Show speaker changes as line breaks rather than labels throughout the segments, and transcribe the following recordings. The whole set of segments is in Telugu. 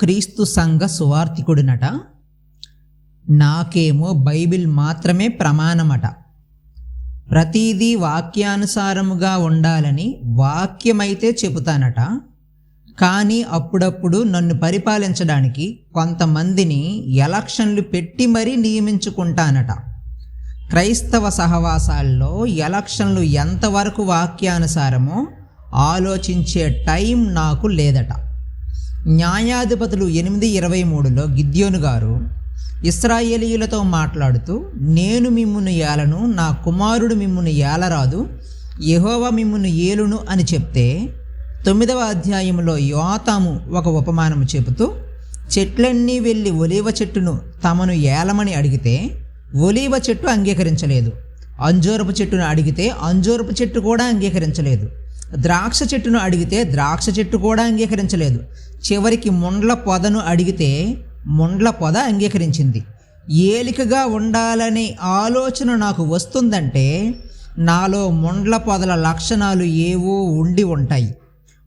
క్రీస్తు సంఘ సువార్తికుడినట, నాకేమో బైబిల్ మాత్రమే ప్రమాణమట. ప్రతిదీ వాక్యానుసారముగా ఉండాలని వాక్యమైతే చెబుతానట. కానీ అప్పుడప్పుడు నన్ను పరిపాలించడానికి కొంతమందిని ఎలక్షన్లు పెట్టి మరీ నియమించుకుంటానట. క్రైస్తవ సహవాసాల్లో ఎలక్షన్లు ఎంతవరకు వాక్యానుసారమో ఆలోచించే టైం నాకు లేదట. న్యాయాధిపతులు 8:23లో గిద్యోను గారు ఇశ్రాయేలీయులతో మాట్లాడుతూ, నేను మిమ్మును ఏలను, నా కుమారుడు మిమ్మును ఏలరాదు, యెహోవా మిమ్మును ఏలును అని చెప్తే, 9వ అధ్యాయంలో యోతాము ఒక ఉపమానము చెబుతూ, చెట్లన్నీ వెళ్ళి ఒలీవ చెట్టును తమను ఏలమని అడిగితే ఒలీవ చెట్టు అంగీకరించలేదు, అంజూరపు చెట్టును అడిగితే అంజూరపు చెట్టు కూడా అంగీకరించలేదు, ద్రాక్ష చెట్టును అడిగితే ద్రాక్ష చెట్టు కూడా అంగీకరించలేదు, చివరికి ముండ్ల పొదను అడిగితే ముండ్ల పొద అంగీకరించింది. ఏలికగా ఉండాలనే ఆలోచన నాకు వస్తుందంటే నాలో ముండ్ల పొదల లక్షణాలు ఏవో ఉండి ఉంటాయి.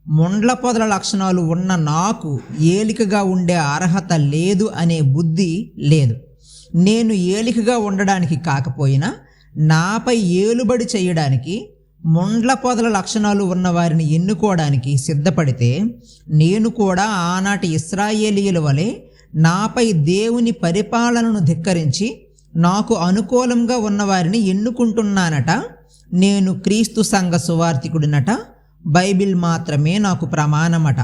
ముండ్ల పొదల లక్షణాలు ఉన్న నాకు ఏలికగా ఉండే అర్హత లేదు అనే బుద్ధి లేదు. నేను ఏలికగా ఉండడానికి కాకపోయినా నాపై ఏలుబడి చేయడానికి, ముండ్ల పొదల లక్షణాలు ఉన్న వారిని ఎన్నుకోవడానికి సిద్ధపడితే, నేను కూడా ఆనాటి ఇశ్రాయేలీయుల వలె నాపై దేవుని పరిపాలనను ధిక్కరించి నాకు అనుకూలంగా ఉన్నవారిని ఎన్నుకుంటున్నానట. నేను క్రీస్తు సంఘ సువార్తికుడినట. బైబిల్ మాత్రమే నాకు ప్రమాణమట.